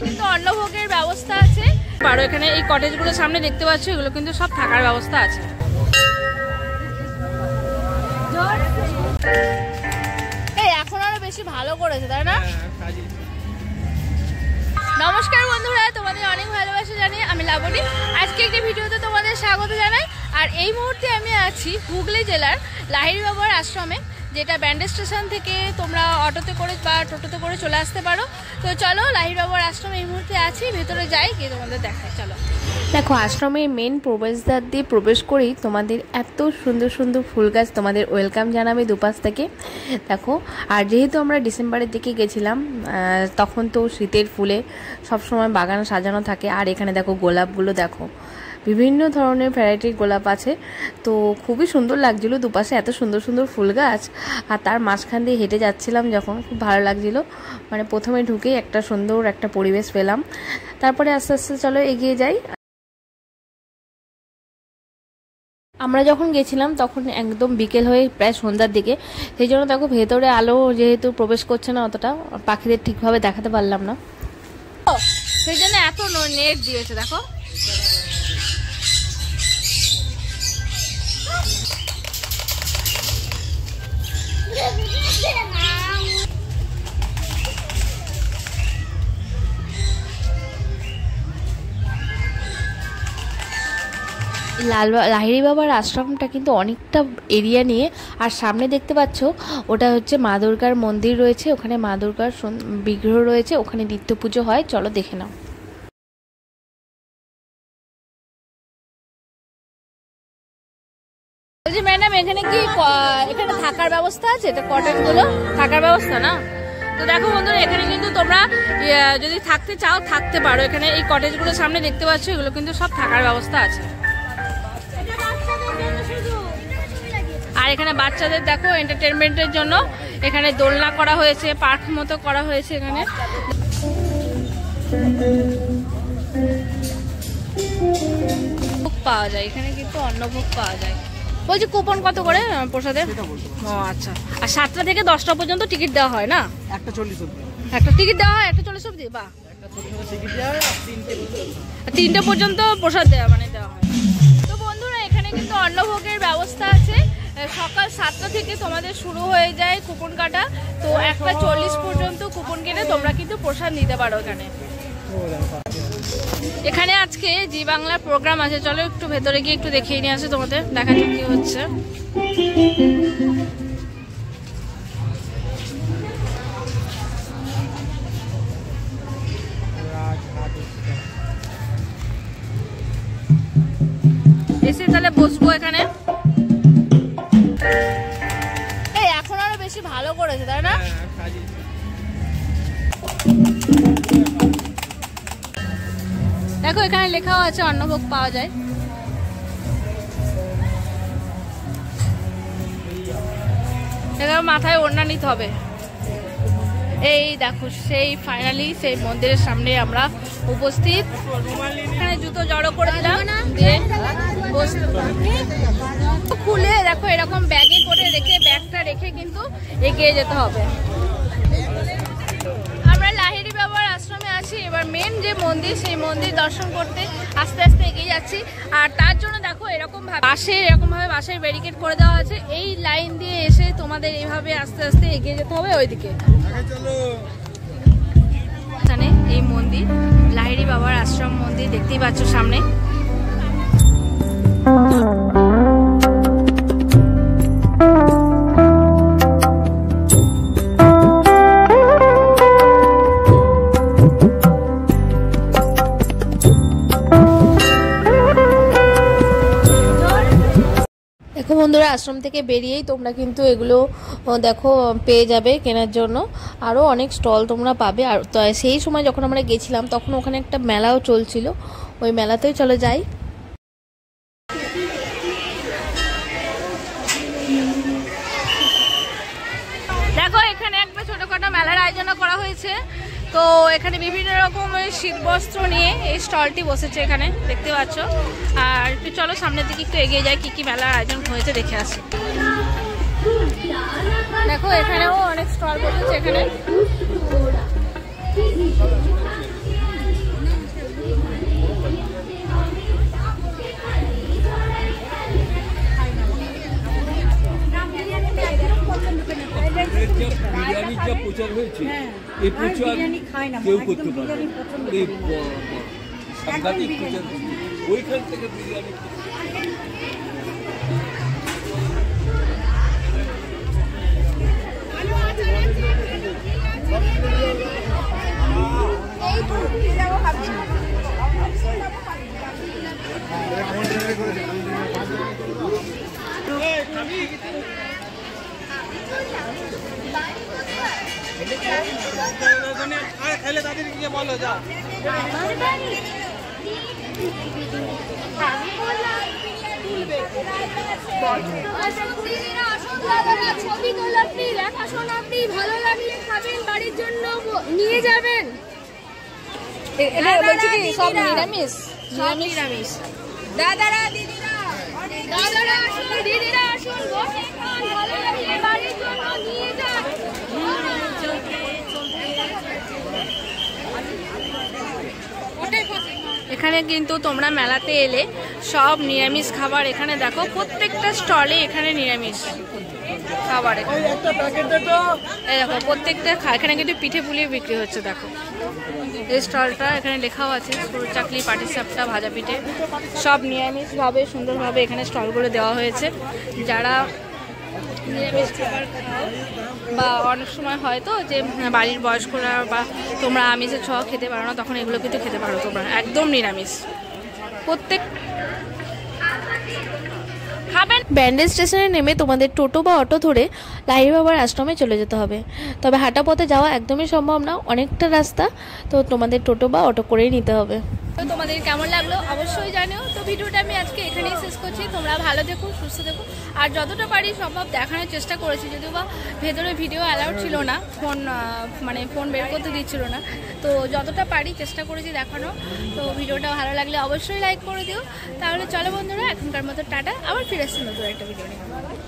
কিন্তু অন্নভোগের ব্যবস্থা আছে। আর এখানে এই কটেজগুলো সামনে দেখতে পাচ্ছ, এগুলো কিন্তু সব থাকার ব্যবস্থা আছে। এই এখন আরো বেশি ভালো করেছে, তাই না? নমস্কার বন্ধুরা, তোমাদের অনেক ভালোবাসা জানিয়ে আমি লাবণী। আজকে একটি ভিডিওতে তোমাদের স্বাগত জানাই। আর এই মুহূর্তে আমি আছি হুগলি জেলার লাহিড়ী বাবার আশ্রমে, যেটা ব্যান্ডেল স্টেশন থেকে তোমরা অটোতে করে বা টোটোতে করে চলে আসতে পারো। তো চলো লাহিড়ী বাবার আশ্রমে এই মুহূর্তে আছি, ভেতরে যাই, গিয়ে তোমাদের দেখাই। চলো। দেখো, আশ্রমের মেন প্রবেশদ্বার দিয়ে প্রবেশ করেই তোমাদের এত সুন্দর সুন্দর ফুল গাছ তোমাদের ওয়েলকাম জানাবে দুপাশ থেকে। দেখো, আর যেহেতু আমরা ডিসেম্বরের দিকে গেছিলাম, তখন তো শীতের ফুলে সবসময় বাগান সাজানো থাকে। আর এখানে দেখো গোলাপগুলো, দেখো বিভিন্ন ধরনের ভ্যারাইটির গোলাপ আছে। তো খুবই সুন্দর লাগছিল, দুপাশে এত সুন্দর সুন্দর ফুল গাছ। আর তার মাঝখান দিয়ে হেঁটে যাচ্ছিলাম যখন, খুব ভালো লাগছিল। মানে প্রথমে ঢুকেই একটা সুন্দর একটা পরিবেশ পেলাম। তারপরে আস্তে আস্তে চলো এগিয়ে যাই। আমরা যখন গেছিলাম তখন একদম বিকেল হয়ে প্রায় সন্ধ্যার দিকে, সেই জন্য দেখো ভেতরে আলো যেহেতু প্রবেশ করছে না অতটা, পাখিদের ঠিকভাবে দেখাতে পারলাম না, সেই জন্য এত নেট দিয়েছে। দেখো লাহিড়ী বাবার আশ্রমটা কিন্তু অনেকটা এরিয়া নিয়ে। আর সামনে দেখতে পাচ্ছ ওটা হচ্ছে মা দুর্গার মন্দির রয়েছে, ওখানে মা দুর্গার বিগ্রহ রয়েছে, ওখানে নিত্য পুজো হয়। চলো দেখে নাও। ম্যাডাম, এখানে কি এখানে থাকার ব্যবস্থা আছে? এটা কটেজ গুলো থাকার ব্যবস্থা না? তো দেখো বন্ধুরা, এখানে কিন্তু তোমরা যদি থাকতে চাও থাকতে পারো। এখানে এই কটেজ গুলো সামনে দেখতে পাচ্ছ, এগুলো কিন্তু সব থাকার ব্যবস্থা আছে। আর এখানে বাচ্চাদের দেখো এন্টারটেনমেন্টের জন্য এখানে দোলনা করা হয়েছে, পার্ক মতো করা হয়েছে। এখানে ভোগ পাওয়া যায়, এখানে কিন্তু অন্নভোগ পাওয়া যায়। বলছি কুপন কত করে প্রসাদের? ও আচ্ছা। আর 7টা থেকে 10টা পর্যন্ত টিকিট দেওয়া হয় না? একটা 40 অবধি একটা টিকিট দেওয়া হয়, একটা 40 অবধি। বাহ, 3টে পর্যন্ত প্রসাদ দেওয়া হয়। তো বন্ধুরা, এখানে কিন্তু অন্নভোগের ব্যবস্থা আছে। সকাল 7টা থেকে তোমাদের শুরু হয়ে যায় কুপন কাটা। তো 1:40 পর্যন্ত কুপন কেটে তোমরা কিন্তু প্রসাদ নিতে পারো এখানে। এখানে আজকে জি বাংলার প্রোগ্রাম আছে। চলো একটু ভেতরে গিয়ে একটু দেখিয়ে নিয়ে আসে, তোমাদের দেখা যাক কি হচ্ছে। এসে তাহলে বসবো এখানে। এই এখন আরো বেশি ভালো করেছে, তাই না? দেখো এখানে লেখাও আছে অন্নভোগ পাওয়া যায়। এখানে মাথায় ওড়না নিতে হবে। এই দেখো, সেই ফাইনালি সেই মন্দিরের সামনে আমরা উপস্থিত। এখানে জুতো জড়ো করে দিলাম, দিয়ে খুলে দেখো এরকম ব্যাগে করে রেখে, ব্যাগটা রেখে কিন্তু এগিয়ে যেতে হবে। আমরা লাহিড়ী বাবার আশ্রমে আছি। এবার মেন যে মন্দির, সেই মন্দির দর্শন করতে আস্তে আস্তে এগিয়ে যাচ্ছি। আর তার জন্য দেখো এরকম ভাবে বাঁশের ব্যারিকেড করে দেওয়া আছে। এই লাইন দিয়ে এসে তোমাদের এইভাবে আস্তে আস্তে এগিয়ে যেতে হবে ওইদিকে। এই মন্দির লাহিড়ী বাবার আশ্রম মন্দির, দেখতেই পাচ্ছ সামনে। দেখো বন্ধুরা, আশ্রম থেকে বেরিয়েই তোমরা কিন্তু এগুলো দেখো পেয়ে যাবে কেনার জন্য। আরও অনেক স্টল তোমরা পাবে। আর সেই সময় যখন আমরা গেছিলাম তখন ওখানে একটা মেলাও চলছিল, ওই মেলাতেই চলে যাই। দেখো এখানে একটা ছোটখাটো মেলার আয়োজন করা হয়েছে। তো এখানে বিভিন্ন রকমের শীতবস্ত্র নিয়ে এই স্টলটি বসেছে, এখানে দেখতে পাচ্ছ। আর একটু চলো সামনের দিকে একটু এগিয়ে যাই, কি কি মেলার আয়োজন হয়েছে দেখে আসি। দেখো এখানেও অনেক স্টল বসেছে। এখানে এই পুজো আর বিরিয়ানি খায় না, কেউ একদম করতে পারবে বিরিয়ানি না। পছন্দ এই করি না। সাংঘাতিক বিরিয়ানি। পুজো। ওইখান থেকে বিরিয়ানি ছবি তোলা আপনি, দেখাশোনা আপনি, ভালো লাগলে খাবেন, বাড়ির জন্য নিয়ে যাবেন। এটা বলছি কি সব নিরামিষ? নিরামিষ। দাদারা দিদিরা আসুন, দিদিরা আসুন, বসে খান, ভালো লাগলে বাড়ির জন্য নিয়ে যান। এখানে কিন্তু তোমরা মেলাতে এলে সব নিরামিষ খাবার, এখানে দেখো প্রত্যেকটা স্টলে এখানে নিরামিষ খাবার। এই দেখো প্রত্যেকটা এখানে কিন্তু পিঠে পুলিয়ে বিক্রি হচ্ছে। দেখো এই স্টলটা, এখানে লেখাও আছে সরু চাকলি, পাটিসাপটা, ভাজা পিঠে, সব নিরামিষভাবে সুন্দরভাবে এখানে স্টলগুলো দেওয়া হয়েছে। যারা নিরামিষ খাবার খাও বা অনেক সময় হয়তো যে বাড়ির বয়স্করা বা তোমরা আমিষের ছোঁয়া খেতে পারো না, তখন এগুলো কিন্তু খেতে পারো তোমরা, একদম নিরামিষ প্রত্যেক খাবেন। ব্যান্ডেজ স্টেশনে নেমে তোমাদের টোটো বা অটো ধরে লাহিড়ী বাবার আশ্রমে চলে যেতে হবে। তবে হাঁটা পথে যাওয়া একদমই সম্ভব না, অনেকটা রাস্তা, তো তোমাদের টোটো বা অটো করেই নিতে হবে। তো তোমাদের কেমন লাগলো অবশ্যই জানিও। তো ভিডিওটা আমি আজকে এখানেই শেষ করছি। তোমরা ভালো দেখো, সুস্থ দেখো, আর যতটা পারি সম্ভব দেখানোর চেষ্টা করেছি, যদিও বা ভেতরে ভিডিও অ্যালাউড ছিল না, ফোন বের করতে দিচ্ছিল না, তো যতটা পারি চেষ্টা করেছি দেখানো। তো ভিডিওটা ভালো লাগলে অবশ্যই লাইক করে দিও। তাহলে চলো বন্ধুরা, এখনকার মতো টাটা, আবার ফিরে আসছি নতুন একটা ভিডিও নিয়ে।